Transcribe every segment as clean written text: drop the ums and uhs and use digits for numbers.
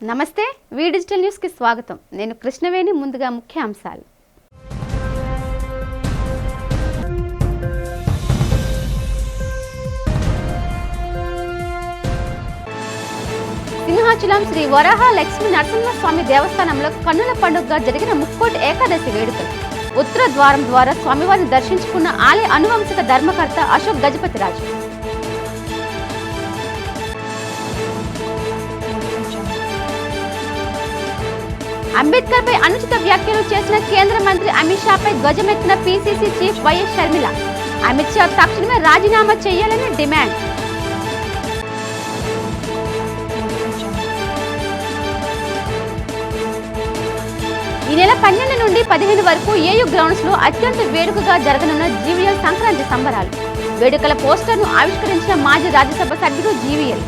నమస్తే వి digital news కి స్వాగతం. నేను కృష్ణవేణి. ముందుగా ముఖ్య అంశాలు. సింహాచలం శ్రీ వరాహ లక్ష్మీ నరసింహస్వామి దేవస్థానంలో కన్నుల పండుగగా జరిగిన ముక్కోటి ఏకాదశి వేడుకలు. ఉత్తర ద్వారం ద్వారా స్వామివారిని దర్శించుకున్న ఆలయ అనువంశిక ధర్మకర్త అశోక్ గజపతిరాజు. అంబేద్కర్ పై అనుచిత వ్యాఖ్యలు చేసిన కేంద్ర మంత్రి అమిత్ షాపై ధ్వజమెత్తిన PCC chief YS Sharmila. Amit Shah తక్షణమే రాజీనామా చేయాలని డిమాండ్. ఈ నెల 12 నుండి 15 వరకు ఏయూ గ్రౌండ్స్ లో అత్యంత వేడుకగా జరగనున్న జీవీఎల్ సంక్రాంతి సంబరాలు. వేడుకల పోస్టర్ను ఆవిష్కరించిన మాజీ రాజ్యసభ సభ్యుడు జీవీఎల్.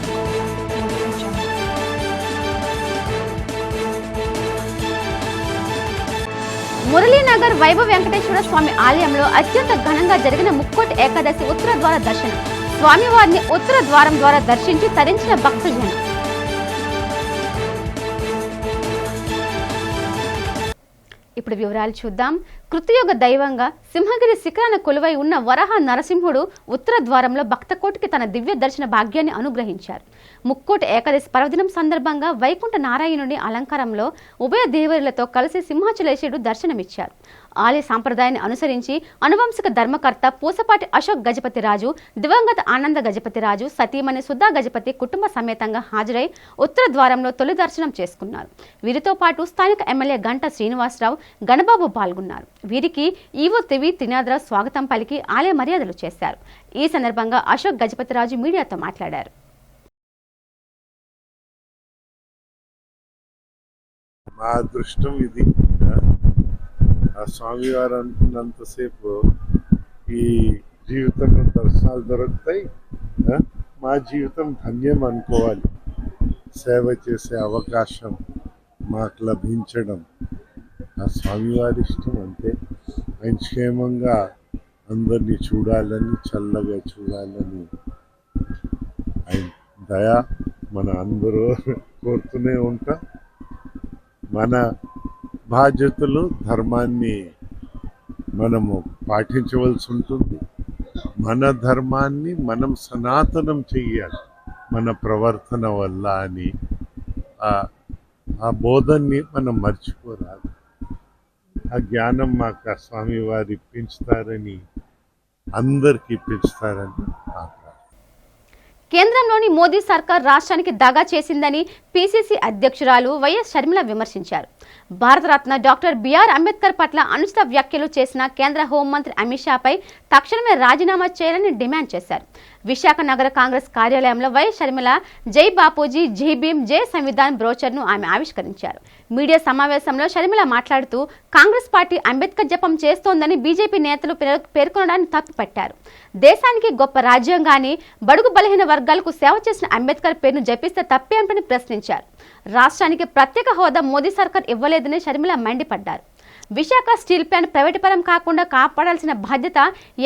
మురళీనగర్ వైభవ వెంకటేశ్వర స్వామి ఆలయంలో అత్యంత ఘనంగా జరిగిన ముక్కోటి ఏకాదశి ఉత్తర ద్వార దర్శనం. స్వామివారిని ఉత్తర ద్వారం ద్వారా దర్శించి తరించిన భక్తజనం. ఇప్పుడు వివరాలు చూద్దాం. కృతయుగ దైవంగా సింహగిరి శిఖరాన కొలువై ఉన్న వరాహ నరసింహుడు ఉత్తర ద్వారంలో భక్తకోటికి తన దివ్య దర్శన భాగ్యాన్ని అనుగ్రహించారు. ముక్కోటి ఏకాదశి పర్వదినం సందర్భంగా వైకుంఠ నారాయణుని అలంకారంలో ఉభయ దేవరులతో కలిసి సింహాచలేశుడు దర్శనమిచ్చారు. ఆలయ సాంప్రదాయాన్ని అనుసరించి అనువంశిక ధర్మకర్త పూసపాటి అశోక్ గజపతిరాజు, దివంగత ఆనంద గజపతిరాజు, సతీమణి సుధా గజపతి కుటుంబ సమేతంగా హాజరై ఉత్తర ద్వారంలో తొలి దర్శనం చేసుకున్నారు. వీరితో పాటు స్థానిక ఎమ్మెల్యే గంటా శ్రీనివాసరావు, గణబాబు పాల్గొన్నారు. వీరికి ఈవో తివి త్రినాథరావు స్వాగతం పలికి ఆలయ మర్యాదలు చేశారు. ఈ సందర్భంగా అశోక్ గజపతిరాజు మీడియాతో మాట్లాడారు. మా అదృష్టం ఇది. ఆ స్వామివారు అనుకున్నంతసేపు ఈ జీవితంలో దర్శనాలు దొరుకుతాయి. మా జీవితం ధన్యం అనుకోవాలి. సేవ చేసే అవకాశం మాకు లభించడం ఆ స్వామివారి ఇష్టం. అంతే. ఆయన క్షేమంగా అందరినీ చూడాలని, చల్లగా చూడాలని ఆయన దయ మన అందరూ కోరుతూనే ఉంటాం. మన బాధ్యతలు, ధర్మాన్ని మనము పాటించవలసి ఉంటుంది. మన ధర్మాన్ని మనం సనాతనం చెయ్యాలి మన ప్రవర్తన వల్ల అని ఆ బోధన్ని మనం మర్చిపోరాదు. ఆ జ్ఞానం మాకు ఆ స్వామివారు ఇప్పించుతారని, అందరికి ఇప్పించుతారని కేంద్రంలోని మోదీ సర్కార్ రాష్ట్రానికి దగా చేసిందని పీసీసీ అధ్యక్షురాలు వైఎస్ షర్మిల విమర్శించారు. భారతరత్న డాక్టర్ బిఆర్ అంబేద్కర్ పట్ల అనుచిత వ్యాఖ్యలు చేసిన కేంద్ర హోంమంత్రి అమిత్ షాపై తక్షణమే రాజీనామా చేయాలని డిమాండ్ చేశారు. విశాఖ నగర కాంగ్రెస్ కార్యాలయంలో వైఎస్ షర్మిల జై బాపూజీ, జై భీమ్, జై సంవిధాన్ బ్రోచర్ను ఆమె ఆవిష్కరించారు. మీడియా సమావేశంలో షర్మిల మాట్లాడుతూ కాంగ్రెస్ పార్టీ అంబేద్కర్ జపం చేస్తోందని బీజేపీ నేతలు పేర్కొనడాన్ని తప్పుపట్టారు. దేశానికి గొప్ప రాజ్యాంగాన్ని, బడుగు బలహీన వర్గాలకు సేవ చేసిన అంబేద్కర్ పేరును జపిస్తే తప్పేంటని ప్రశ్నించారు. రాష్ట్రానికి ప్రత్యేక హోదా మోదీ సర్కార్ ఇవ్వలేదని షర్మిల మండిపడ్డారు. విశాఖ స్టీల్ ప్లాంట్ ప్రైవేటీకరణ కాకుండా కాపాడాల్సిన బాధ్యత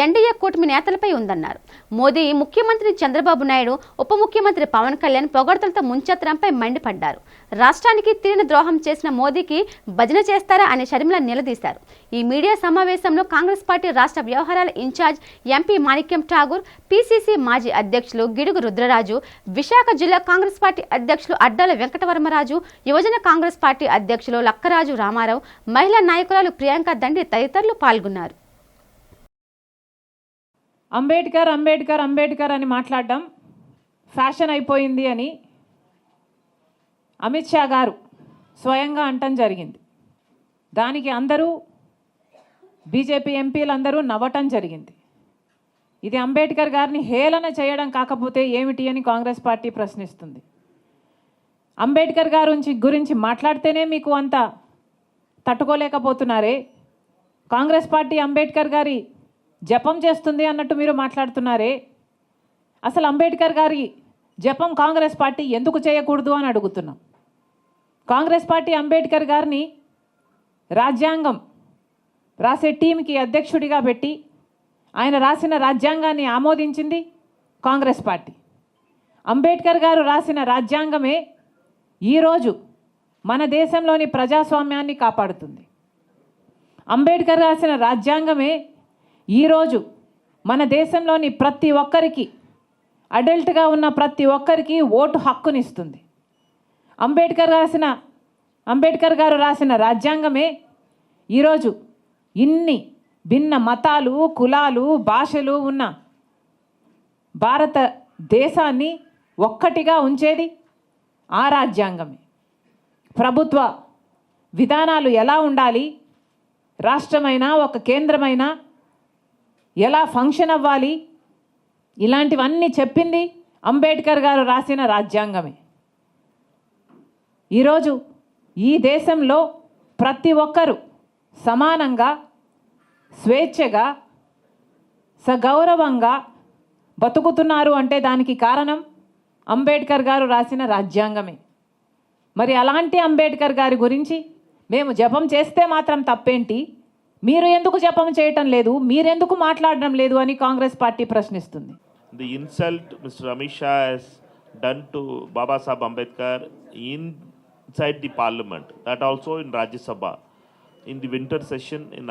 ఎన్డీఏ కూటమి నేతలపై ఉందన్నారు. మోదీ, ముఖ్యమంత్రి చంద్రబాబు నాయుడు, ఉప ముఖ్యమంత్రి పవన్ కళ్యాణ్ పొగడ్తలతో ముంచెత్తడంపై మండిపడ్డారు. రాష్ట్రానికి తీరిన ద్రోహం చేసిన మోదీకి భజన చేస్తారా అని షర్మిల నిలదీశారు. ఈ మీడియా సమావేశంలో కాంగ్రెస్ పార్టీ రాష్ట్ర వ్యవహారాల ఇన్ఛార్జ్ ఎంపీ మాణిక్యం ఠాగూర్, పీసీసీ మాజీ అధ్యక్షులు గిడుగు రుద్రరాజు, విశాఖ జిల్లా కాంగ్రెస్ పార్టీ అధ్యక్షులు అడ్డాల వెంకటవర్మరాజు, యువజన కాంగ్రెస్ పార్టీ అధ్యక్షులు లక్కరాజు రామారావు, మహిళా నాయకురాలు ప్రియాంక దండి తదితరులు పాల్గొన్నారు. అంబేద్కర్ అంబేద్కర్ అంబేద్కర్ అని మాట్లాడడం ఫ్యాషన్ అయిపోయింది అని అమిత్ షా గారు స్వయంగా అంటం జరిగింది. దానికి అందరూ బీజేపీ ఎంపీలందరూ నవ్వటం జరిగింది. ఇది అంబేద్కర్ గారిని హేళన చేయడం కాకపోతే ఏమిటి అని కాంగ్రెస్ పార్టీ ప్రశ్నిస్తుంది. అంబేద్కర్ గారి గురించి మాట్లాడితేనే మీకు అంత తట్టుకోలేకపోతున్నారే. కాంగ్రెస్ పార్టీ అంబేద్కర్ గారి జపం చేస్తుంది అన్నట్టు మీరు మాట్లాడుతున్నారే. అసలు అంబేద్కర్ గారి జపం కాంగ్రెస్ పార్టీ ఎందుకు చేయకూడదు అని అడుగుతున్నాం. కాంగ్రెస్ పార్టీ అంబేద్కర్ గారిని రాజ్యాంగం రాసే టీంకి అధ్యక్షుడిగా పెట్టి ఆయన రాసిన రాజ్యాంగాన్ని ఆమోదించింది కాంగ్రెస్ పార్టీ. అంబేద్కర్ గారు రాసిన రాజ్యాంగమే ఈరోజు మన దేశంలోని ప్రజాస్వామ్యాన్ని కాపాడుతుంది. అంబేద్కర్ రాసిన రాజ్యాంగమే ఈరోజు మన దేశంలోని ప్రతి ఒక్కరికి, అడల్ట్గా ఉన్న ప్రతి ఒక్కరికి ఓటు హక్కునిస్తుంది. అంబేద్కర్ గారు రాసిన రాజ్యాంగమే ఈరోజు ఇన్ని భిన్న మతాలు, కులాలు, భాషలు ఉన్న భారతదేశాన్ని ఒక్కటిగా ఉంచేది ఆ రాజ్యాంగమే. ప్రభుత్వ విధానాలు ఎలా ఉండాలి, రాష్ట్రమైనా ఒక కేంద్రమైనా ఎలా ఫంక్షన్ అవ్వాలి, ఇలాంటివన్నీ చెప్పింది అంబేద్కర్ గారు రాసిన రాజ్యాంగమే. ఈరోజు ఈ దేశంలో ప్రతి ఒక్కరూ సమానంగా, స్వేచ్ఛగా, సగౌరవంగా బతుకుతున్నారు అంటే దానికి కారణం అంబేద్కర్ గారు రాసిన రాజ్యాంగమే. మరి అలాంటి అంబేద్కర్ గారి గురించి మేము జపం చేస్తే మాత్రం తప్పేంటి, మీరు ఎందుకు జపం చేయటం లేదు, మీరెందుకు మాట్లాడడం లేదు అని కాంగ్రెస్ పార్టీ ప్రశ్నిస్తుంది. The insult Mr. Amit Shah has done to Baba Saheb Ambedkar inside the parliament, that also in Rajya Sabha, in the winter session, in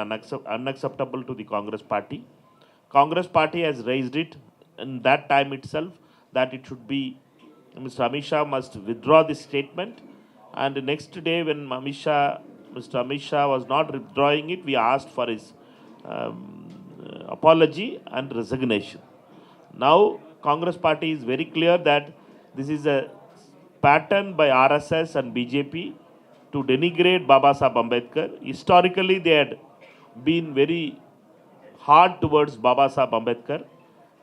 unacceptable to the Congress party. Congress party has raised it in that time itself that it should be, Mr. Amit Shah must withdraw this statement, and the next day when Mr. Amit Shah was not withdrawing it, we asked for his apology and resignation. Now Congress party is very clear that this is a pattern by RSS and BJP to denigrate Baba Saheb Ambedkar. Historically they had been very hard towards Baba Saheb Ambedkar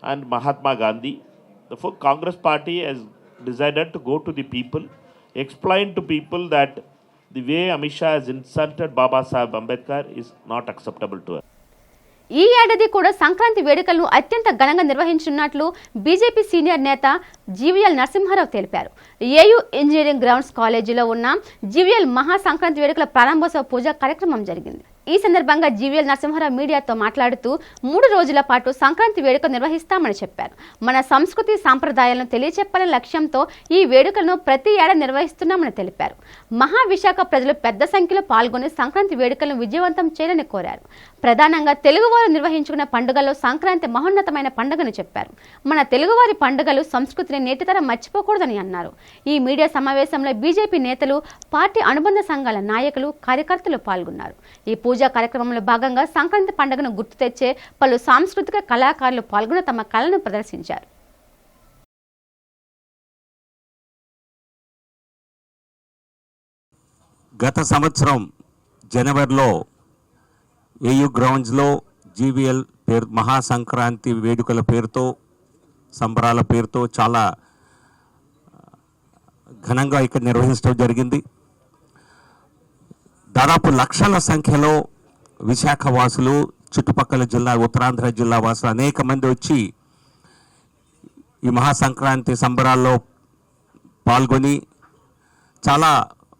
and Mahatma Gandhi. Therefore Congress party has decided to go to the people, explain to people that the way Amit Shah has insulted Baba Saheb Ambedkar is not acceptable to us. ఈ ఏడాది కూడా సంక్రాంతి వేడుకలను అత్యంత ఘనంగా నిర్వహించనున్నట్లు BJP senior నేత జీవీఎల్ నరసింహారావు తెలిపారు. AU engineering grounds కాలేజీలో ఉన్న జీవీఎల్ మహా సంక్రాంతి వేడుకల ప్రారంభోత్సవ పూజా కార్యక్రమం జరిగింది. ఈ సందర్భంగా జీవీఎల్ నరసింహారావు మీడియాతో మాట్లాడుతూ 3 రోజుల పాటు సంక్రాంతి వేడుక నిర్వహిస్తామని చెప్పారు. మన సంస్కృతి సాంప్రదాయాలను తెలియచెప్పాలనే లక్ష్యంతో ఈ వేడుకలను ప్రతి ఏడాది నిర్వహిస్తున్నామని తెలిపారు. మహావిశాఖ ప్రజలు పెద్ద సంఖ్యలో పాల్గొని సంక్రాంతి వేడుకలను విజయవంతం చేయాలని కోరారు. ప్రధానంగా తెలుగువారు నిర్వహించుకునే పండుగల్లో సంక్రాంతి మహోన్నతమైన పండుగని చెప్పారు. మన తెలుగువారి పండుగలు, సంస్కృతిని నేటితరం మర్చిపోకూడదని అన్నారు. ఈ మీడియా సమావేశంలో బీజేపీ నేతలు, పార్టీ అనుబంధ సంఘాల నాయకులు, కార్యకర్తలు పాల్గొన్నారు. ఈ పూజా కార్యక్రమంలో భాగంగా సంక్రాంతి పండుగను గుర్తు తెచ్చే పలు సాంస్కృతిక కళాకారులు పాల్గొని తమ కళను ప్రదర్శించారు. గత సంవత్సరం జనవరిలో ఏయూ గ్రౌండ్స్లో జీవీఎల్ పేరు మహాసంక్రాంతి వేడుకల పేరుతో, సంబరాల పేరుతో చాలా ఘనంగా ఇక్కడ నిర్వహించడం జరిగింది. దాదాపు లక్షల సంఖ్యలో విశాఖ వాసులు, చుట్టుపక్కల జిల్లా, ఉత్తరాంధ్ర జిల్లా వాసులు అనేక మంది వచ్చి ఈ మహాసంక్రాంతి సంబరాల్లో పాల్గొని చాలా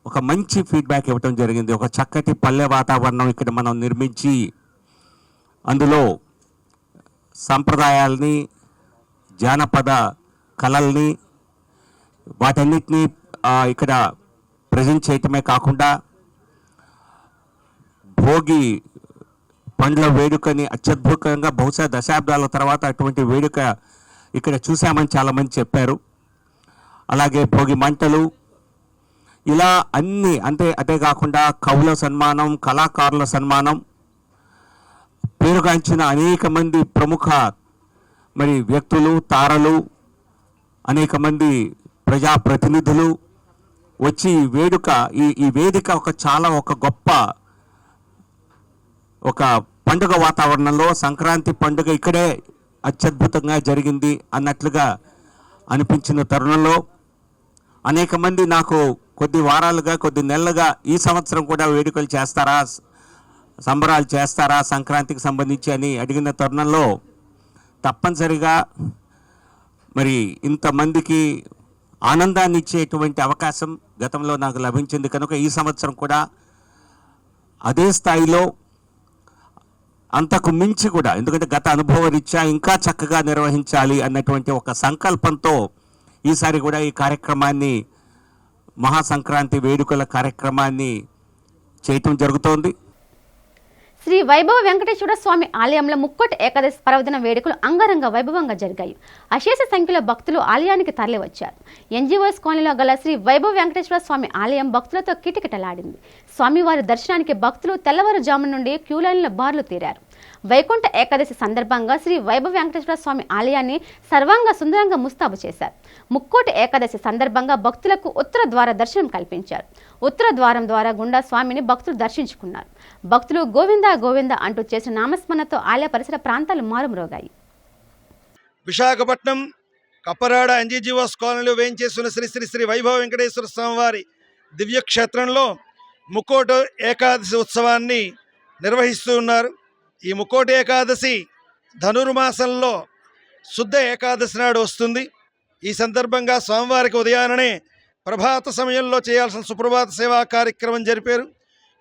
ఒక మంచి ఫీడ్బ్యాక్ ఇవ్వటం జరిగింది. ఒక చక్కటి పల్లె వాతావరణం ఇక్కడ మనం నిర్మించి అందులో సంప్రదాయాల్ని, జానపద కళల్ని, వాటన్నిటినీ ఇక్కడ ప్రజెంట్ చేయటమే కాకుండా భోగి పండ్ల వేడుకని అత్యద్భుతంగా, బహుశా దశాబ్దాల తర్వాత అటువంటి వేడుక ఇక్కడ చూసామని చాలామంది చెప్పారు. అలాగే భోగి మంటలు, ఇలా అన్నీ అదే కాకుండా కవుల సన్మానం, కళాకారుల సన్మానం, పేరుగాంచిన అనేక మంది ప్రముఖ వ్యక్తులు, తారలు, అనేక మంది ప్రజాప్రతినిధులు వచ్చి ఈ వేదిక ఒక గొప్ప ఒక పండుగ వాతావరణంలో సంక్రాంతి పండుగ ఇక్కడే అత్యద్భుతంగా జరిగింది అన్నట్లుగా అనిపించిన తరుణంలో అనేక మంది నాకు కొద్ది వారాలుగా, కొద్ది నెలలుగా ఈ సంవత్సరం కూడా వేడుకలు చేస్తారా, సంబరాలు చేస్తారా సంక్రాంతికి సంబంధించి అని అడిగిన తరుణంలో తప్పనిసరిగా ఇంతమందికి ఆనందాన్ని ఇచ్చేటువంటి అవకాశం గతంలో నాకు లభించింది కనుక ఈ సంవత్సరం కూడా అదే స్థాయిలో, అంతకు మించి కూడా, ఎందుకంటే గత అనుభవ రీత్యా ఇంకా చక్కగా నిర్వహించాలి అన్నటువంటి ఒక సంకల్పంతో ఈసారి కూడా ఈ కార్యక్రమాన్ని మహాసంక్రాంతి వేడుకల కార్యక్రమాన్ని చేయటం జరుగుతోంది. శ్రీ వైభవ వెంకటేశ్వర స్వామి ఆలయంలో ముక్కోటి ఏకాదశి పర్వదిన వేడుకలు అంగరంగ వైభవంగా జరిగాయి. అశేష సంఖ్యలో భక్తులు ఆలయానికి తరలివచ్చారు. ఎన్జీఓఎస్ కాలనీలో గల శ్రీ వైభవ వెంకటేశ్వర స్వామి ఆలయం భక్తులతో కిటకిటలాడింది. స్వామివారి దర్శనానికి భక్తులు తెల్లవారుజాము నుండి క్యూలైన్ల బార్లు తీరారు. వైకుంఠ ఏకాదశి సందర్భంగా శ్రీ వైభవ వెంకటేశ్వర స్వామి ఆలయాన్ని సర్వాంగ సుందరంగా ముస్తాబు చేశారు. ముక్కోటి ఏకాదశి సందర్భంగా భక్తులకు ఉత్తర ద్వార దర్శనం కల్పించారు. ఉత్తర ద్వారం ద్వారా గుండా స్వామిని భక్తులు దర్శించుకున్నారు. భక్తులు గోవింద గోవింద అంటూ చేసిన నామస్మరణతో ఆలయ పరిసర ప్రాంతాలు మారుమ్రోగాయి. విశాఖపట్నం కప్పరాడ ఎన్జీఓఎస్ కాలనీలో వేయించేస్తున్న శ్రీ శ్రీ శ్రీ వైభవ వెంకటేశ్వర స్వామివారి దివ్యక్షేత్రంలో ముక్కోటి ఏకాదశి ఉత్సవాన్ని నిర్వహిస్తూ ఉన్నారు. ఈ ముక్కోటి ఏకాదశి ధనుర్మాసంలో శుద్ధ ఏకాదశి నాడు వస్తుంది. ఈ సందర్భంగా స్వామివారికి ఉదయాన్నే ప్రభాత సమయంలో చేయాల్సిన సుప్రభాత సేవా కార్యక్రమం జరిపారు.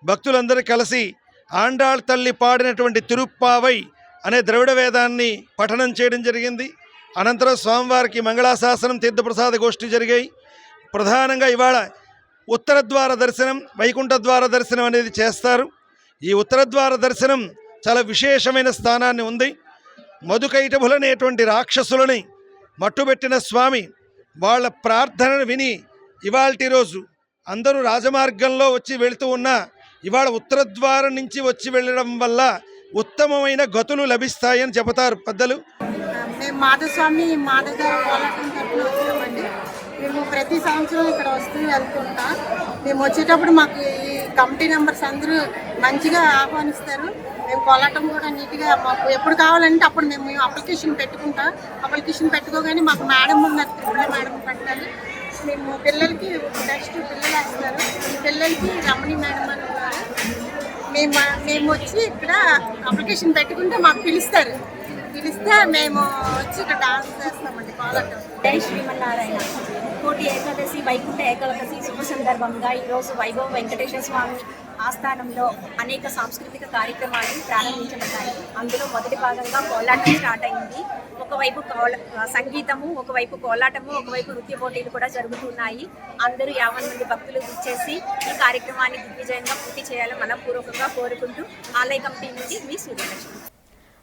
భక్తులందరూ కలిసి ఆండాళ్ తల్లి పాడినటువంటి తిరుప్పావై అనే ద్రవిడ వేదాన్ని పఠనం చేయడం జరిగింది. అనంతరం స్వామివారికి మంగళాశాసనం తీర్థప్రసాద గోష్ఠి జరిగాయి. ప్రధానంగా ఇవాళ ఉత్తర ద్వార దర్శనం, వైకుంఠ ద్వార దర్శనం అనేది చేస్తారు. ఈ ఉత్తర ద్వార దర్శనం చాలా విశేషమైన స్థానాన్ని ఉంది. మధుకైటభులనేటువంటి రాక్షసులని మట్టుబెట్టిన స్వామి వాళ్ళ ప్రార్థనను విని ఇవాల్టి రోజు అందరూ రాజమార్గంలో వచ్చి వెళుతూ ఉన్నా ఇవాళ ఉత్తర ద్వారం నుంచి వచ్చి వెళ్ళడం వల్ల ఉత్తమమైన గతులు లభిస్తాయని చెబుతారు పెద్దలు. మేము మాధవస్వామి మాధవ్ గారు పోరాటం తరఫున వచ్చామండి. మేము ప్రతి సంవత్సరం ఇక్కడ వస్తూ వెళ్తుంటాం. మేము వచ్చేటప్పుడు మాకు ఈ కమిటీ మెంబర్స్ అందరూ మంచిగా ఆహ్వానిస్తారు. మేము కోలాటం కూడా నీట్గా మాకు ఎప్పుడు కావాలంటే అప్పుడు మేము అప్లికేషన్ పెట్టుకుంటాం. అప్లికేషన్ పెట్టుకోగానే మాకు మేడం ఉన్నారు, త్రిపుల మేడం పెట్టాలి. మేము పిల్లలకి నెక్స్ట్ పిల్లలు వేస్తారు. పిల్లలకి రమణి మేడం అని ఉన్నారు. మేము వచ్చి ఇక్కడ అప్లికేషన్ పెట్టుకుంటే మాకు పిలుస్తారు. పిలిస్తే మేము వచ్చి ఇక్కడ డాన్స్ చేస్తామండి కోలాటం. జై శ్రీమన్నారాయణ. కోటి ఏకాదశి వైకుంఠ ఏకాదశి శుభ సందర్భంగా ఈరోజు వైభవ వెంకటేశ్వర స్వామి ఆస్థానంలో అనేక సాంస్కృతిక కార్యక్రమాలు ప్రారంభించబడ్డాయి. అందులో మొదటి భాగంగా కోలాటం స్టార్ట్ అయింది. ఒకవైపు సంగీతము, ఒకవైపు కోలాటము, ఒకవైపు నృత్య పోటీలు కూడా జరుగుతున్నాయి. అందరూ 50 మంది భక్తులు ఇచ్చేసి ఈ కార్యక్రమాన్ని దిగ్విజయంగా పూర్తి చేయాలని మనపూర్వకంగా కోరుకుంటూ ఆలయ కమిటీ నుండి మీ సూర్యలక్ష్మి.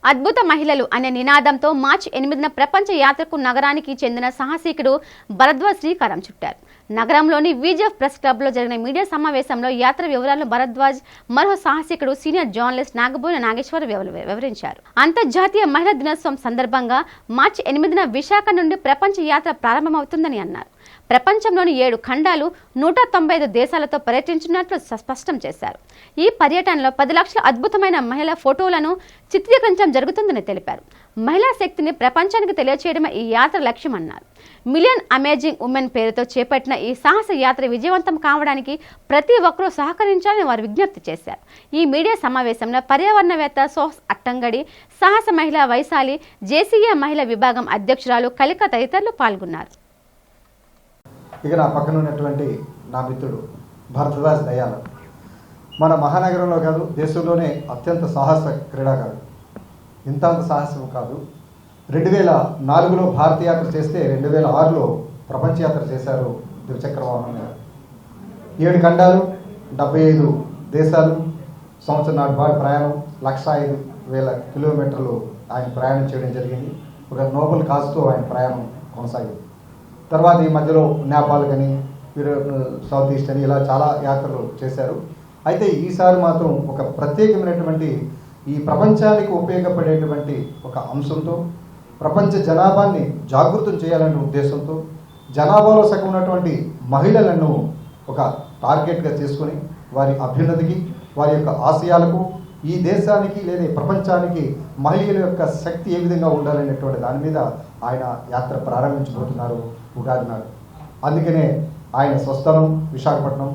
అద్భుత మహిళలు అనే నినాదంతో మార్చి 8న ప్రపంచ యాత్రకు నగరానికి చెందిన సాహసికుడు భరద్వాజ్ శ్రీకారం చుట్టారు. నగరంలోని విజిఎఫ్ ప్రెస్ క్లబ్లో జరిగిన మీడియా సమావేశంలో యాత్ర వివరాలను భరద్వాజ్ మరో సాహసికుడు సీనియర్ జర్నలిస్ట్ నాగబోయిన నాగేశ్వర్ వివరించారు. అంతర్జాతీయ మహిళా దినోత్సవం సందర్భంగా మార్చి 8న విశాఖ నుండి ప్రపంచ యాత్ర ప్రారంభమవుతుందని అన్నారు. ప్రపంచంలోని 7 ఖండాలు 195 దేశాలతో పర్యటించినట్లు స్పష్టం చేశారు. ఈ పర్యటనలో 10 లక్షల అద్భుతమైన మహిళా ఫోటోలను చిత్రీకరించడం జరుగుతుందని తెలిపారు. మహిళా శక్తిని ప్రపంచానికి తెలియచేయడమే ఈ యాత్ర లక్ష్యమన్నారు. మిలియన్ అమేజింగ్ ఉమెన్ పేరుతో చేపట్టిన ఈ సాహస యాత్ర విజయవంతం కావడానికి ప్రతి ఒక్కరూ సహకరించాలని వారు విజ్ఞప్తి చేశారు. ఈ మీడియా సమావేశంలో పర్యావరణవేత్త సోహస్ అట్టంగడి, సాహస మహిళా వైశాలి, జేసీఏ మహిళా విభాగం అధ్యక్షురాలు కలిక తదితరులు పాల్గొన్నారు. ఇక నా పక్కన ఉన్నటువంటి నా మిత్రుడు భరద్వాజ్ దయాల మన మహానగరంలో కాదు, దేశంలోనే అత్యంత సాహస క్రీడాకారుడు. ఇంత సాహసం కాదు, 2004లో భారత యాత్ర చేస్తే 2006లో ప్రపంచ యాత్ర చేశారు ద్విచక్ర వాహనం మీద. 7 ఖండాలు, 75 దేశాలు, సంవత్సరం నాటి బాటి ప్రయాణం, 105,000 కిలోమీటర్లు ఆయన ప్రయాణం చేయడం జరిగింది. ఒక నోబెల్ కాజ్తో ఆయన ప్రయాణం కొనసాగింది. తర్వాత ఈ మధ్యలో నేపాల్ కానీ సౌత్ ఈస్ట్ అని ఇలా చాలా యాత్రలు చేశారు. అయితే ఈసారి మాత్రం ఒక ప్రత్యేకమైనటువంటి ఈ ప్రపంచానికి ఉపయోగపడేటువంటి ఒక అంశంతో ప్రపంచ జనాభాని జాగృతం చేయాలనే ఉద్దేశంతో జనాభాలో సగం ఉన్నటువంటి మహిళలను ఒక టార్గెట్గా చేసుకొని వారి అభ్యున్నతికి, వారి యొక్క ఆశయాలకు, ఈ దేశానికి లేదా ప్రపంచానికి మహిళల యొక్క శక్తి ఏ విధంగా ఉండాలనేటువంటి దాని మీద ఆయన యాత్ర ప్రారంభించబోతున్నారు ఉగాది నాడు. అందుకనే ఆయన స్వస్థలం విశాఖపట్నం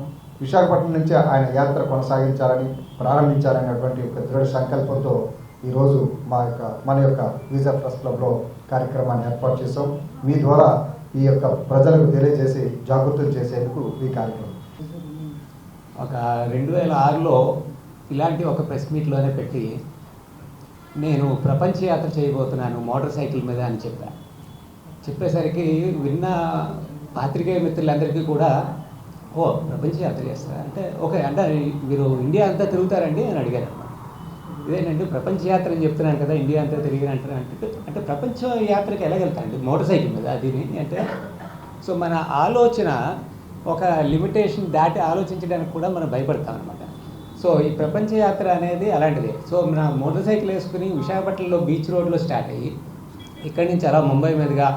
నుంచి ఆయన యాత్ర కొనసాగించాలని, ప్రారంభించాలనేటువంటి ఒక దృఢ సంకల్పంతో ఈరోజు మన యొక్క విజిఎఫ్ ప్రెస్ క్లబ్లో కార్యక్రమాన్ని ఏర్పాటు చేసాం. మీ ద్వారా ఈ యొక్క ప్రజలకు తెలియజేసి జాగృతం చేసేందుకు ఈ కార్యక్రమం. ఒక 2006లో ఇలాంటి ఒక ప్రెస్ మీట్లోనే పెట్టి నేను ప్రపంచ యాత్ర చేయబోతున్నాను మోటార్ సైకిల్ మీద అని చెప్పేసరికి విన్న పాత్రికేయ మిత్రులందరికీ కూడా ఓ ప్రపంచ యాత్ర చేస్తారా అంటే ఓకే, అంటే మీరు ఇండియా అంతా తిరుగుతారండి అని అడిగారు అన్నమాట. ఇదేనండి ప్రపంచ యాత్ర అని చెప్తున్నాను కదా, ఇండియా అంతా తిరిగి అంటారు అంటే ప్రపంచ యాత్రకి ఎలాగెళ్తారండి మోటార్ సైకిల్ మీద అది అంటే. సో మన ఆలోచన ఒక లిమిటేషన్ దాటి ఆలోచించడానికి కూడా మనం భయపడతాం అనమాట. సో ఈ ప్రపంచ యాత్ర అనేది అలాంటిదే. సో మన మోటార్ సైకిల్ వేసుకుని విశాఖపట్నంలో బీచ్ రోడ్లో స్టార్ట్ అయ్యి ఇక్కడి నుంచి అలా ముంబై మీదుగా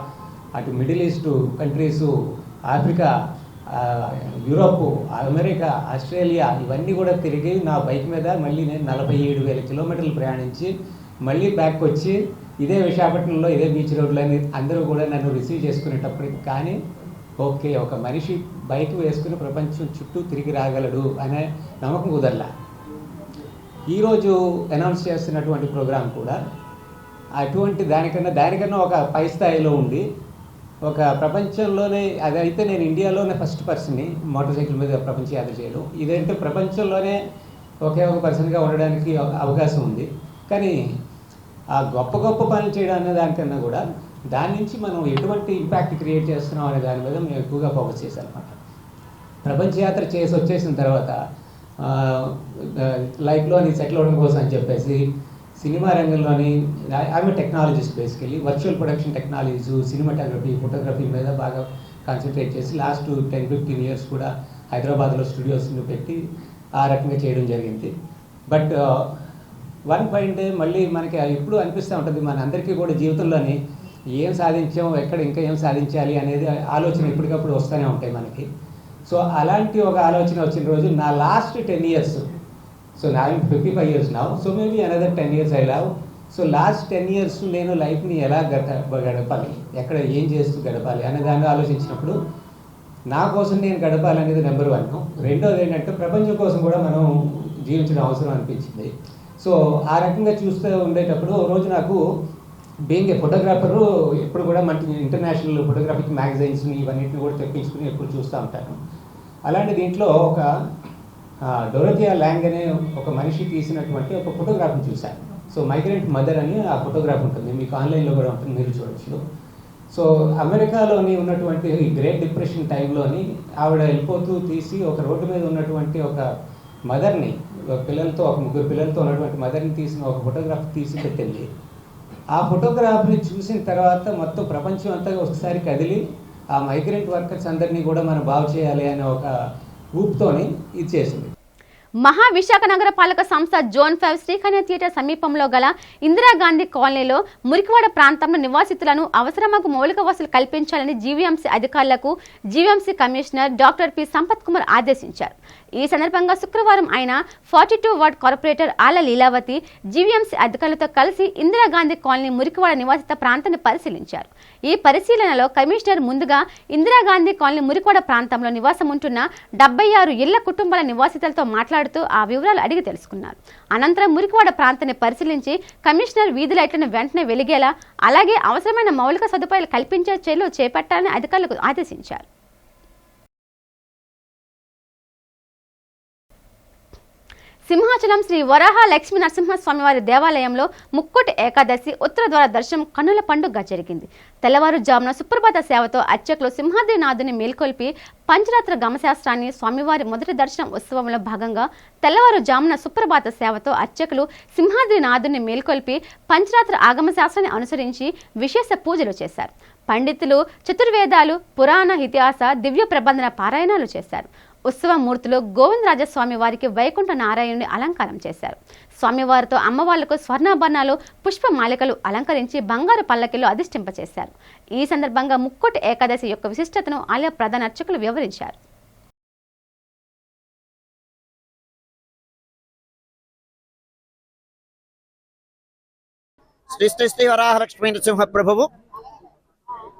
అటు middle east countries, Africa, Europe, America, Australia ఇవన్నీ కూడా తిరిగి నా బైక్ మీద మళ్ళీ నేను 47,000 కిలోమీటర్లు ప్రయాణించి మళ్ళీ బ్యాక్ వచ్చి ఇదే విశాఖపట్నంలో ఇదే బీచ్ రోడ్లో అందరూ కూడా నన్ను రిసీవ్ చేసుకునేటప్పటికి కానీ ఓకే, ఒక మనిషి బైక్ వేసుకుని ప్రపంచం చుట్టూ తిరిగి రాగలడు అనే నమ్మకం కుదరలా. ఈరోజు అనౌన్స్ చేస్తున్నటువంటి ప్రోగ్రాం కూడా అటువంటి దానికన్నా ఒక పై స్థాయిలో ఉండి ఒక ప్రపంచంలోనే, అదైతే నేను ఇండియాలోనే ఫస్ట్ పర్సన్ని మోటార్ సైకిల్ మీద ప్రపంచ యాత్ర చేయడం, ఇదంటే ప్రపంచంలోనే ఒకే ఒక పర్సన్గా ఉండడానికి అవకాశం ఉంది. కానీ ఆ గొప్ప గొప్ప పనులు చేయడం అనే దానికన్నా కూడా దాని నుంచి మనం ఎటువంటి ఇంపాక్ట్ క్రియేట్ చేస్తున్నాం అనే దాని మీద మేము ఎక్కువగా ఫోకస్ చేశాను అనమాట. ప్రపంచ యాత్ర చేసి వచ్చేసిన తర్వాత లైఫ్లోని సెటిల్ అవ్వడం కోసం అని చెప్పేసి సినిమా రంగంలోని ఆమె technologist basically virtual production technologies, cinematography, photography మీద బాగా కాన్సన్ట్రేట్ చేసి లాస్ట్ 10-15 ఇయర్స్ కూడా హైదరాబాద్లో స్టూడియోస్ని పెట్టి ఆ రకంగా చేయడం జరిగింది. బట్ వన్ పాయింట్ మళ్ళీ మనకి ఎప్పుడు అనిపిస్తూ ఉంటుంది మన అందరికీ కూడా జీవితంలోని ఏం సాధించాం, ఎక్కడ ఇంకా ఏం సాధించాలి అనేది ఆలోచన ఎప్పటికప్పుడు వస్తూనే ఉంటాయి మనకి. సో అలాంటి ఒక ఆలోచన వచ్చిన రోజు నా లాస్ట్ 10 years, సో నా 55 years now, so maybe another 10 years I love. So last 10 years నేను లైఫ్ని ఎలా గడపాలి, ఎక్కడ ఏం చేస్తూ గడపాలి అనే దాన్ని ఆలోచించినప్పుడు నా కోసం నేను గడపాలనేది నెంబర్ 1. రెండోది ఏంటంటే ప్రపంచం కోసం కూడా మనం జీవించడం అవసరం అనిపించింది. సో ఆ రకంగా చూస్తూ ఉండేటప్పుడు రోజు నాకు బీయింగ్ ఏ ఫోటోగ్రాఫరు ఎప్పుడు కూడా మంచి ఇంటర్నేషనల్ ఫోటోగ్రాఫిక్ మ్యాగజైన్స్ని ఇవన్నిటిని కూడా తెప్పించుకుని ఎప్పుడు చూస్తూ ఉంటాను. అలాంటి దీంట్లో ఒక డొరోథియా లాంగ్ అనే ఒక మనిషి తీసినటువంటి ఒక ఫోటోగ్రాఫ్ని చూశాను. సో మైగ్రెంట్ మదర్ అని ఆ ఫోటోగ్రాఫ్ ఉంటుంది, మీకు ఆన్లైన్లో కూడా ఉంటుంది, మీరు చూడొచ్చు. సో అమెరికాలోని ఉన్నటువంటి గ్రేట్ డిప్రెషన్ టైంలోని ఆవిడ వెళ్ళిపోతూ తీసి ఒక రోడ్డు మీద ఉన్నటువంటి ఒక మదర్ని, పిల్లలతో, ఒక 3 పిల్లలతో ఉన్నటువంటి మదర్ని తీసిన ఒక ఫోటోగ్రాఫ్ తీసి పెట్టింది. ఆ ఫోటోగ్రాఫ్ని చూసిన తర్వాత మొత్తం ప్రపంచం అంతా ఒకసారి కదిలి ఆ మైగ్రెంట్ వర్కర్స్ అందరినీ కూడా మనం బాగు చేయాలి అనే ఒక ఊపుతోని ఇది చేసింది. మహావిశాఖ నగరపాలక సంస్థ జోన్ 5 శ్రీకన్య థియేటర్ సమీపంలో గల ఇందిరాగాంధీ కాలనీలో మురికివాడ ప్రాంతంలో నివాసితులను అవసరమగు మౌలిక వసతులు కల్పించాలని జీవీఎంసీ అధికారులకు GVMC commissioner doctor P Sampath Kumar ఆదేశించారు. ఈ సందర్భంగా శుక్రవారం ఆయన 42 వార్డ్ కార్పొరేటర్ ఆల లీలావతి జీవీఎంసీ అధికారులతో కలిసి ఇందిరాగాంధీ కాలనీ మురికివాడ నివాసిత ప్రాంతాన్ని పరిశీలించారు. ఈ పరిశీలనలో కమిషనర్ ముందుగా ఇందిరాగాంధీ కాలనీ మురికివాడ ప్రాంతంలో నివాసం ఉంటున్న 76 ఇళ్ల కుటుంబాల నివాసితులతో మాట్లాడుతూ ఆ వివరాలు అడిగి తెలుసుకున్నారు. అనంతరం మురికివాడ ప్రాంతాన్ని పరిశీలించి కమిషనర్ వీధి లైట్లను వెంటనే వెలిగేలా, అలాగే అవసరమైన మౌలిక సదుపాయాలు కల్పించే చర్యలు చేపట్టాలని అధికారులకు ఆదేశించారు. సింహాచలం శ్రీ వరాహ లక్ష్మీ నరసింహస్వామివారి దేవాలయంలో ముక్కోటి ఏకాదశి ఉత్తర ద్వార దర్శనం కన్నుల పండుగగా జరిగింది. తెల్లవారుజామున సుప్రభాత సేవతో అర్చకులు సింహాద్రినాథుని మేల్కొల్పి పంచరాత్ర గమశాస్త్రాన్ని, స్వామివారి మొదటి దర్శనం ఉత్సవంలో భాగంగా తెల్లవారుజామున సుప్రభాత సేవతో అర్చకులు సింహాద్రినాథుని మేల్కొల్పి పంచరాత్ర ఆగమశాస్త్రాన్ని అనుసరించి విశేష పూజలు చేశారు. పండితులు చతుర్వేదాలు, పురాణ ఇతిహాస, దివ్య ప్రబంధన పారాయణాలు చేశారు. ఉత్సవమూర్తులు గోవిందరాజస్వామి వారికి వైకుంఠ నారాయణుని అలంకారం చేశారు. స్వామివారితో అమ్మవార్లకు స్వర్ణాభరణాలు, పుష్పమాలికలు అలంకరించి బంగారు పల్లకిలో అధిష్ఠింపచేశారు. ఈ సందర్భంగా ముక్కోటి ఏకాదశి యొక్క విశిష్టతను ఆలయ ప్రధాన అర్చకులు వివరించారు. శ్రీ శ్రీ శ్రీ వరాహలక్ష్మీ నరసింహ ప్రభువు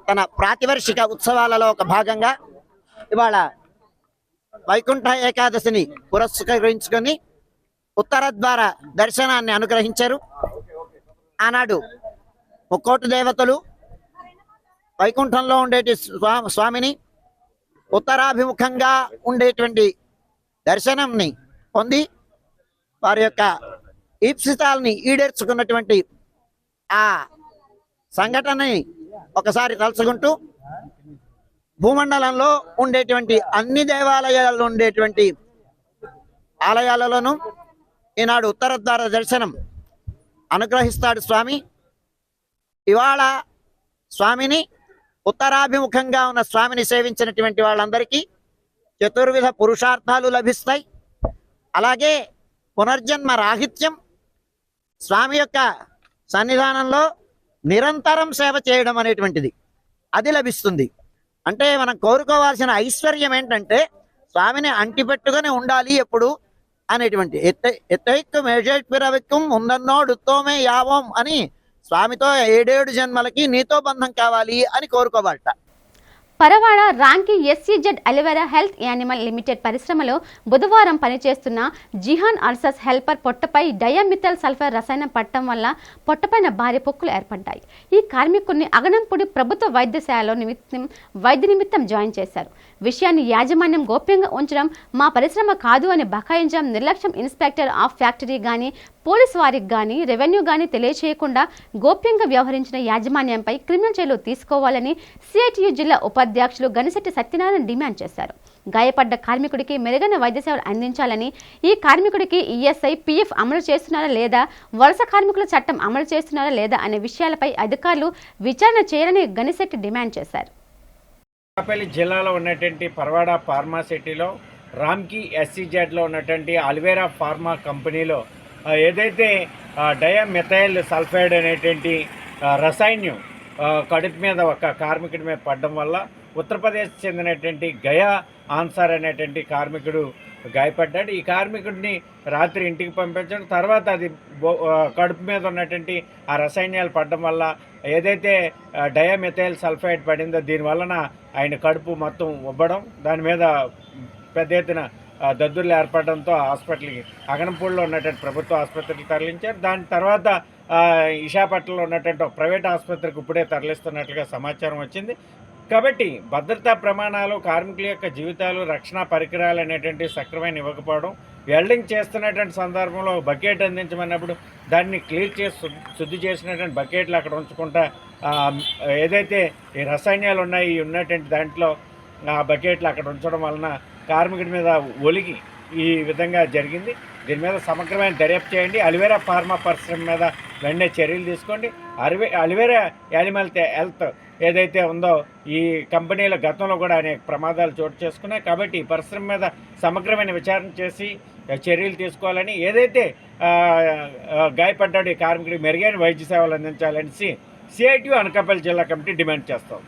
తన ప్రాతివర్షిక ఉత్సవాలలో ఒక భాగంగా ఇవాళ వైకుంఠ ఏకాదశిని పురస్కరించుకొని ఉత్తర ద్వార దర్శనాన్ని అనుగ్రహించారు. ఆనాడు ముక్కోటి దేవతలు వైకుంఠంలో ఉండేటి స్వామిని ఉత్తరాభిముఖంగా ఉండేటువంటి దర్శనంని పొంది వారి యొక్క ఈప్సితాల్ని ఈడేర్చుకున్నటువంటి ఆ సంఘటనని ఒకసారి తలుచుకుంటూ భూమండలంలో ఉండేటువంటి అన్ని దేవాలయాల్లో ఉండేటువంటి ఆలయాలలోనూ ఈనాడు ఉత్తర ద్వార దర్శనం అనుగ్రహిస్తాడు స్వామి. ఇవాళ స్వామిని ఉత్తరాభిముఖంగా ఉన్న స్వామిని సేవించినటువంటి వాళ్ళందరికీ చతుర్విధ పురుషార్థాలు లభిస్తాయి. అలాగే పునర్జన్మ రాహిత్యం, స్వామి యొక్క సన్నిధానంలో నిరంతరం సేవ చేయడం అనేటువంటిది అది లభిస్తుంది. అంటే మనం కోరుకోవాల్సిన ఐశ్వర్యం ఏంటంటే స్వామిని అంటిపెట్టుకొని ఉండాలి ఎప్పుడు అనేటువంటి ఎత్తైక్కు మేషేట్పిరవిక్కం ఉందన్నోడుతోమే యావం అని స్వామితో 7 జన్మలకి నీతో బంధం కావాలి అని కోరుకోవాలట. Paravada Ramky SCZ Alivira health animal limited పరిశ్రమలో బుధవారం పనిచేస్తున్న జిహాన్ అల్సస్ హెల్పర్ పొట్టపై డయామిథల్ సల్ఫర్ రసాయనం పట్టడం వల్ల పొట్టపైన భారీ పొక్కులు ఏర్పడ్డాయి. ఈ కార్మికుడిని అగనంపూడి ప్రభుత్వ వైద్యశాలలో వైద్య నిమిత్తం జాయిన్ చేశారు. విషయాన్ని యాజమాన్యం గోప్యంగా ఉంచడం మా పరిశ్రమ కాదు అని బకాయించడం, నిర్లక్ష్యం ఇన్స్పెక్టర్ ఆఫ్ ఫ్యాక్టరీ కానీ పోలీసు వారికి కానీ రెవెన్యూ కానీ తెలియచేయకుండా గోప్యంగా వ్యవహరించిన యాజమాన్యంపై క్రిమినల్ చర్యలు తీసుకోవాలని CITU జిల్లా ఉపాధ్యక్షులు గనిశెట్టి సత్యనారాయణ డిమాండ్ చేశారు. గాయపడ్డ కార్మికుడికి మెరుగైన వైద్య సేవలు అందించాలని, ఈ కార్మికుడికి ESI, PF అమలు చేస్తున్నారా లేదా, వలస కార్మికుల చట్టం అమలు చేస్తున్నారా లేదా అనే విషయాలపై అధికారులు విచారణ చేయాలని గనిశెట్టి డిమాండ్ చేశారు. జిల్లాలో ఉన్నటువంటి పరవాడ ఫార్మాసిటీలో రామ్కి SCZలో ఉన్నటువంటి అలివేరా ఫార్మా కంపెనీలో ఏదైతే డయామిథైల్ సల్ఫైడ్ అనేటువంటి రసాయనం కడుపు మీద ఒక కార్మికుడి మీద పడడం వల్ల ఉత్తరప్రదేశ్ చెందినటువంటి గయా ఆన్సార్ అనేటువంటి కార్మికుడు గాయపడ్డాడు. ఈ కార్మికుడిని రాత్రి ఇంటికి పంపించడం, తర్వాత అది కడుపు మీద ఉన్నటువంటి ఆ రసాయనాలు పడడం వల్ల ఏదైతే డయామిథైల్ సల్ఫైడ్ పడిందో దీనివలన ఆయన కడుపు మొత్తం ఉబ్బడం, దాని మీద పెద్ద ఎత్తున దద్దుర్లు ఏర్పడడంతో హాస్పిటల్కి అగనంపూడిలో ఉన్నటువంటి ప్రభుత్వ ఆసుపత్రికి తరలించారు. దాని తర్వాత విశాఖపట్నంలో ఉన్నటువంటి ఒక ప్రైవేట్ ఆసుపత్రికి ఇప్పుడే తరలిస్తున్నట్లుగా సమాచారం వచ్చింది. కాబట్టి భద్రతా ప్రమాణాలు, కార్మికుల యొక్క జీవితాలు, రక్షణ పరికరాలు అనేటువంటి సక్రమైన ఇవ్వకపోవడం, వెల్డింగ్ చేస్తున్నటువంటి సందర్భంలో బకెట్ అందించమన్నప్పుడు దాన్ని క్లియర్ చేసి శుద్ధి చేసినటువంటి బకెట్లు అక్కడ ఉంచుకుంటా ఏదైతే ఈ రసాయనాలు ఉన్నాయి ఉన్నటువంటి దాంట్లో ఆ బకెట్లు అక్కడ ఉంచడం వలన కార్మికుడి మీద ఒలిగి ఈ విధంగా జరిగింది. దీని మీద సమగ్రమైన దర్యాప్తు చేయండి. అలివేరా ఫార్మా పరిశ్రమ మీద వెంటనే చర్యలు తీసుకోండి. అలివేరా యానిమల్ హెల్త్ ఏదైతే ఉందో ఈ కంపెనీల గతంలో కూడా అనేక ప్రమాదాలు చోటు చేసుకున్నాయి. కాబట్టి ఈ పరిశ్రమ మీద సమగ్రమైన విచారణ చేసి చర్యలు తీసుకోవాలని, ఏదైతే గాయపడ్డాడు ఈ కార్మికుడికి మెరుగైన వైద్య సేవలు అందించాలని CITU అనకాపల్లి జిల్లా కమిటీ డిమాండ్ చేస్తాం.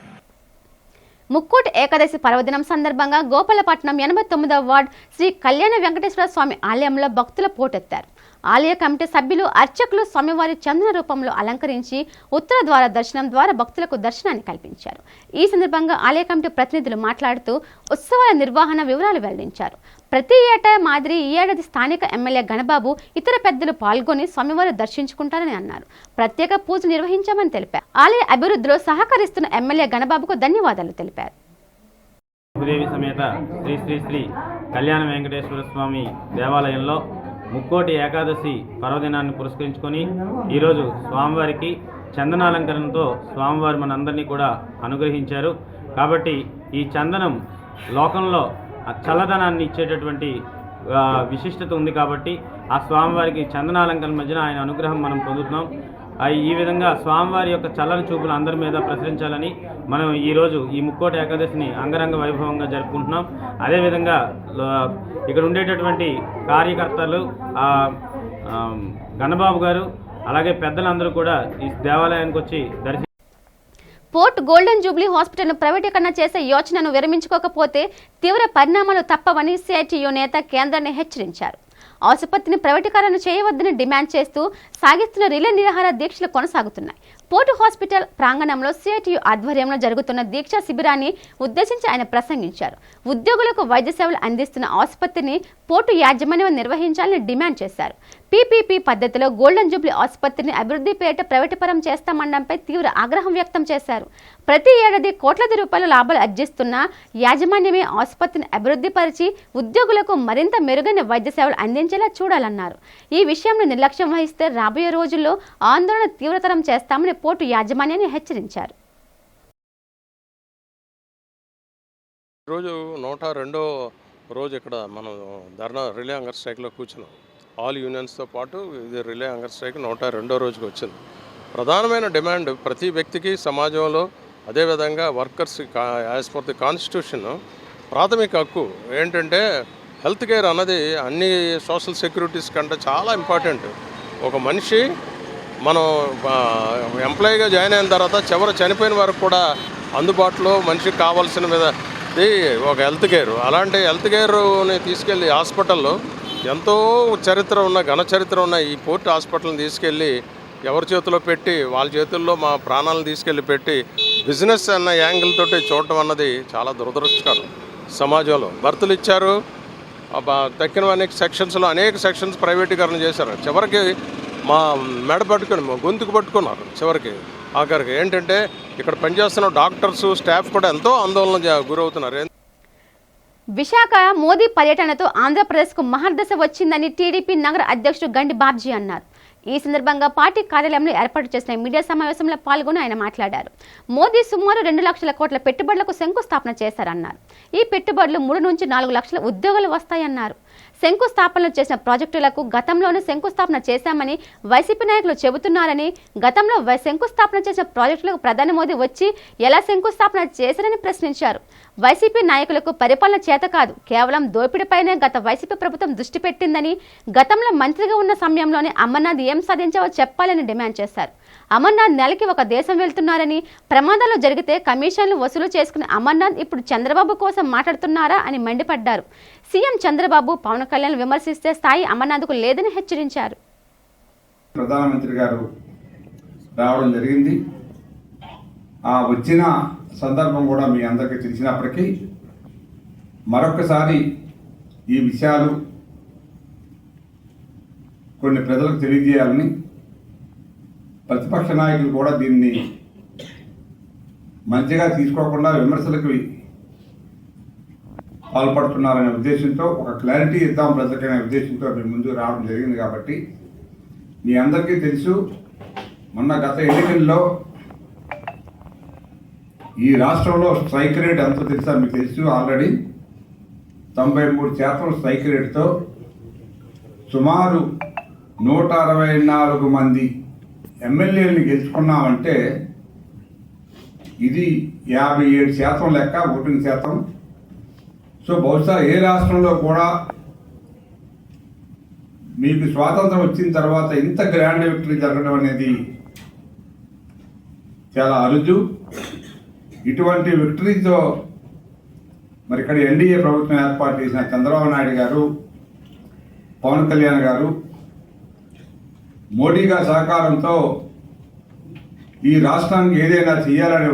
ముక్కోటి ఏకాదశి పర్వదినం సందర్భంగా గోపాలపట్నం 89వ వార్డ్ శ్రీ కళ్యాణ వెంకటేశ్వర స్వామి ఆలయంలో భక్తుల పోటెత్తారు. ఆలయ కమిటీ సభ్యులు, అర్చకులు స్వామివారి చందన రూపంలో అలంకరించి ఉత్తర ద్వార దర్శనం ద్వారా భక్తులకు దర్శనాన్ని కల్పించారు. ఈ సందర్భంగా ఆలయ కమిటీ ప్రతినిధులు మాట్లాడుతూ ఉత్సవాల నిర్వహణ వివరాలు వెల్లడించారు. ప్రతి ఏటా మాదిరి ఈ ఏడాది స్థానిక ఎమ్మెల్యే గణబాబు ఇతర పెద్దలు పాల్గొని స్వామివారి దర్శించుకుంటారని అన్నారు. ప్రత్యేక పూజలు నిర్వహించామని తెలిపారు. ఆలయ అభివృద్ధిలో సహకరిస్తున్న ఎమ్మెల్యే గణబాబుకు ధన్యవాదాలు తెలిపారు. భూదేవి సమేత శ్రీ శ్రీ శ్రీ కళ్యాణ వెంకటేశ్వర స్వామి దేవాలయంలో ముక్కోటి ఏకాదశి పర్వదినాన్ని పురస్కరించుకొని ఈరోజు స్వామివారికి చందనాలంకరణతో స్వామివారు మనందరినీ కూడా అనుగ్రహించారు. కాబట్టి ఈ చందనం లోకంలో చల్లదనాన్ని ఇచ్చేటటువంటి విశిష్టత ఉంది. కాబట్టి ఆ స్వామివారికి చందనాలంకరణ మధ్యన ఆయన అనుగ్రహం మనం పొందుతున్నాం. ఈ విధంగా స్వామివారి యొక్క చల్లని చూపులు అందరి మీద ప్రసరించాలని మనం ఈరోజు ఈ ముక్కోటి ఏకాదశిని అంగరంగ వైభవంగా జరుపుకుంటున్నాం. అదేవిధంగా ఇక్కడ ఉండేటటువంటి కార్యకర్తలు, గణబాబు గారు, అలాగే పెద్దలందరూ కూడా ఈ దేవాలయానికి వచ్చి దర్శనం. పోర్ట్ గోల్డెన్ జూబ్లీ హాస్పిటల్ను ప్రైవేటీకరణ చేసే యోచనను విరమించుకోకపోతే తీవ్ర పరిణామాలు తప్పవని CITU నేత కేంద్రాన్ని హెచ్చరించారు. ఆసుపత్రిని ప్రైవేటీకరణ చేయవద్దని డిమాండ్ చేస్తూ సాగిస్తున్న రిలే నిరాహార దీక్షలు కొనసాగుతున్నాయి. పోర్టు హాస్పిటల్ ప్రాంగణంలో CITU ఆధ్వర్యంలో జరుగుతున్న దీక్షా శిబిరాన్ని ఉద్దేశించి ఆయన ప్రసంగించారు. ఉద్యోగులకు వైద్య సేవలు అందిస్తున్న ఆసుపత్రిని పోర్టు యాజమాన్యం నిర్వహించాలని డిమాండ్ చేశారు. PPP పద్ధతిలో గోల్డెన్ జూబ్లీ ఆసుపత్రిని అభివృద్ధి పేరిట ప్రైవేటీకరణ చేస్తామనడంపై తీవ్ర ఆగ్రహం వ్యక్తం చేశారు. ప్రతి ఏడాది కోట్లాది రూపాయల లాభాలు ఆర్జిస్తున్న యాజమాన్యమే ఆసుపత్రిని అభివృద్ధి పరిచి ఉద్యోగులకు మరింత మెరుగైన వైద్య సేవలు అందించేలా చూడాలన్నారు. ఈ విషయంలో నిర్లక్ష్యం వహిస్తే రాబోయే రోజుల్లో ఆందోళన తీవ్రతరం చేస్తామని పోర్టు యాజమాన్యాన్ని హెచ్చరించారు. ఈరోజు 102వ రోజు ఇక్కడ మనం ధర్నా రిలే హంగర్ స్ట్రైక్లో కూర్చున్నాం. ఆల్ యూనియన్స్తో పాటు ఇది రిలే హంగర్ స్ట్రైక్ 102వ రోజుకి వచ్చింది. ప్రధానమైన డిమాండ్ ప్రతి వ్యక్తికి సమాజంలో, అదేవిధంగా workers as per the constitution ప్రాథమిక హక్కు ఏంటంటే హెల్త్ కేర్ అన్నది అన్ని సోషల్ సెక్యూరిటీస్ కంటే చాలా ఇంపార్టెంట్. ఒక మనిషి మనం ఎంప్లాయీగా జాయిన్ అయిన తర్వాత చివరి చనిపోయిన వరకు కూడా అందుబాటులో మనిషికి కావాల్సిన ఇది ఒక హెల్త్ కేర్. అలాంటి హెల్త్ కేర్ని తీసుకెళ్ళి హాస్పిటల్లో ఎంతో చరిత్ర ఉన్న ఘన చరిత్ర ఉన్న ఈ పోర్ట్ హాస్పిటల్ని తీసుకెళ్ళి ఎవరి చేతిలో పెట్టి వాళ్ళ చేతుల్లో మా ప్రాణాలను తీసుకెళ్ళి పెట్టి బిజినెస్ అన్న యాంగిల్ తోటి చూడటం అన్నది చాలా దురదృష్టకరం. సమాజంలో భర్తలు ఇచ్చారు, తక్కిన అనేక సెక్షన్స్లో అనేక సెక్షన్స్ ప్రైవేటీకరణ చేశారు. చివరికి మా మెడ పట్టుకుని మా గొంతుకు పట్టుకున్నారు. చివరికి ఆఖరికి ఏంటంటే ఇక్కడ పనిచేస్తున్న డాక్టర్స్ స్టాఫ్ కూడా ఎంతో ఆందోళన గురవుతున్నారు. విశాఖ మోదీ పర్యటనతో ఆంధ్రప్రదేశ్కు మహర్దశ వచ్చిందని టీడీపీ నగర అధ్యక్షుడు గండి బాబ్జీ అన్నారు. ఈ సందర్భంగా పార్టీ కార్యాలయంలో ఏర్పాటు చేసిన మీడియా సమావేశంలో పాల్గొని ఆయన మాట్లాడారు. మోదీ సుమారు 2 లక్షల కోట్ల పెట్టుబడులకు శంకుస్థాపన చేశారన్నారు. ఈ పెట్టుబడులు 3 నుంచి 4 లక్షల ఉద్యోగాలు వస్తాయన్నారు. శంకుస్థాపనలు చేసిన ప్రాజెక్టులకు గతంలోనే శంకుస్థాపన చేశామని వైసీపీ నాయకులు చెబుతున్నారని, గతంలో శంకుస్థాపన చేసిన ప్రాజెక్టులకు ప్రధాని మోదీ వచ్చి ఎలా శంకుస్థాపన చేశారని ప్రశ్నించారు. వైసీపీ నాయకులకు పరిపాలన చేత కాదు, కేవలం దోపిడీపైనే గత వైసీపీ ప్రభుత్వం దృష్టి పెట్టిందని, గతంలో మంత్రిగా ఉన్న సమయంలోనే అమర్నాథ్ ఏం సాధించావో చెప్పాలని డిమాండ్ చేశారు. అమర్నాథ్ నెలకి ఒక దేశం వెళ్తున్నారని, ప్రమాదాలు జరిగితే కమిషన్లు వసూలు చేసుకునే అమర్నాథ్ ఇప్పుడు చంద్రబాబు కోసం మాట్లాడుతున్నారా అని మండిపడ్డారు. సీఎం చంద్రబాబు పవన్ కళ్యాణ్ విమర్శిస్తే స్థాయి అమర్నాథ్కు లేదని హెచ్చరించారు. ప్రధానమంత్రి గారు రావడం జరిగింది. ఆ వచ్చిన సందర్భం కూడా మీ అందరికీ తెలిసినప్పటికీ మరొకసారి ఈ విషయాలు కొన్ని ప్రజలకు తెలియజేయాలని ప్రతిపక్ష నాయకులు కూడా దీన్ని మంచిగా తీసుకోకుండా విమర్శలకు పాల్పడుతున్నారనే ఉద్దేశంతో ఒక క్లారిటీ ఇద్దాం ప్రజలకనే ఉద్దేశంతో మీ ముందు రావడం జరిగింది. కాబట్టి మీ అందరికీ తెలుసు, మొన్న గత ఎన్నికల్లో ఈ రాష్ట్రంలో స్ట్రైక్ రేట్ ఎంతో తెలుసా మీకు తెలుసు. ఆల్రెడీ 93% స్ట్రైక్ రేట్తో సుమారు 164 మంది ఎమ్మెల్యేలని గెలుచుకున్నామంటే ఇది 57% లెక్క ఓటింగ్ శాతం. సో బహుశా ఏ రాష్ట్రంలో కూడా మీకు స్వాతంత్రం వచ్చిన తర్వాత ఇంత గ్రాండ్ విక్టరీ జరగడం అనేది చాలా అరుదు. ఇటువంటి విక్టరీతో మరి ఇక్కడ ఎన్డీఏ ప్రభుత్వం ఏర్పాటు చేసిన చంద్రబాబు నాయుడు గారు, పవన్ కళ్యాణ్ గారు, మోడీ గారి సహకారంతో ఈ రాష్ట్రానికి ఏదైనా చేయాలనే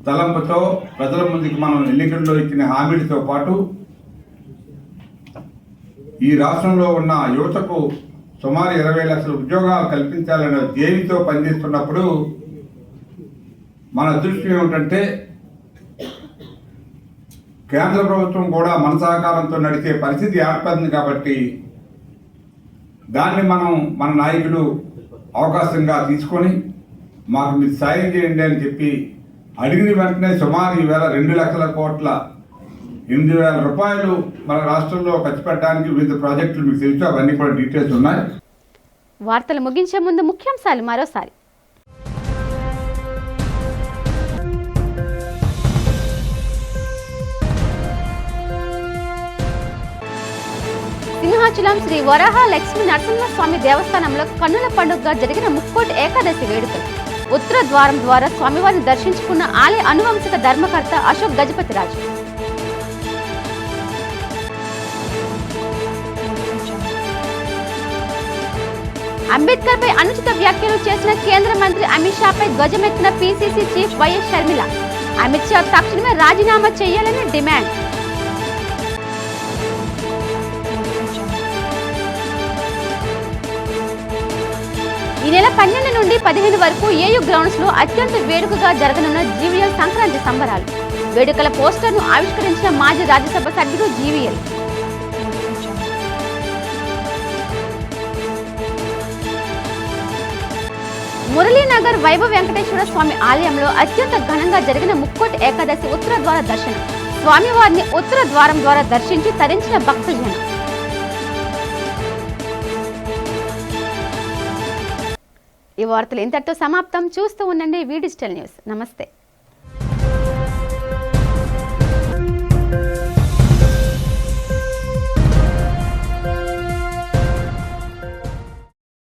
తలంపుతో ప్రజల ముందుకు మనం ఎన్నికల్లో ఇచ్చిన హామీలతో పాటు ఈ రాష్ట్రంలో ఉన్న యువతకు సుమారు 20 లక్షల ఉద్యోగాలు కల్పించాలనే ధ్యేయంతో పనిచేస్తున్నప్పుడు మన దృష్టి ఏమిటంటే కేంద్ర ప్రభుత్వం కూడా మన సహకారంతో నడిచే పరిస్థితి ఏర్పడింది. కాబట్టి దాన్ని మన నాయకులు అవకాశంగా తీసుకొని మాకు మీరు సాయం చేయండి అని చెప్పి అడిగిన వెంటనే సుమారు ఈవేళ 2 లక్షల కోట్ల 8,000 రూపాయలు మన రాష్ట్రంలో ఖర్చు పెట్టడానికి వివిధ ప్రాజెక్టులు మీకు తెలుసు, అవన్నీ కూడా డీటెయిల్స్ ఉన్నాయి. వార్తలు ముగించే ముందు ముఖ్యాంశాలు మరోసారి. సింహాచలం శ్రీ వరాహ లక్ష్మీ నరసింహస్వామి దేవస్థానంలో కన్నుల పండుగగా జరిగిన ముక్కోటి ఏకాదశి వేడుకలు. ఉత్తర ద్వారం ద్వారా స్వామివారిని దర్శించుకున్న ఆలయ అనువంశిక ధర్మకర్త అశోక్ గజపతిరాజు. అంబేద్కర్ పై అనుచిత వ్యాఖ్యలు చేసిన కేంద్ర మంత్రి అమిత్ షాపై ధ్వజమెత్తిన PCC chief YS Sharmila. Amit Shah తక్షణమే రాజీనామా చేయాలని డిమాండ్. ఈ నెల 12 నుండి 15 వరకు ఏయూ గ్రౌండ్స్ లో అత్యంత వేడుకగా జరగనున్న జీవీఎల్ సంక్రాంతి సంబరాలు. వేడుకల పోస్టర్ను ఆవిష్కరించిన మాజీ రాజ్యసభ సభ్యుడు జీవీఎల్. మురళీనగర్ వైభవ వెంకటేశ్వర స్వామి ఆలయంలో అత్యంత ఘనంగా జరిగిన ముక్కోటి ఏకాదశి ఉత్తర ద్వార దర్శనం. స్వామివారిని ఉత్తర ద్వారం ద్వారా దర్శించి తరించిన భక్తజనం. ఈ వార్తలు ఇంతటితో సమాప్తం. చూస్తూ ఉండండి వి డిజిటల్ న్యూస్. నమస్తే.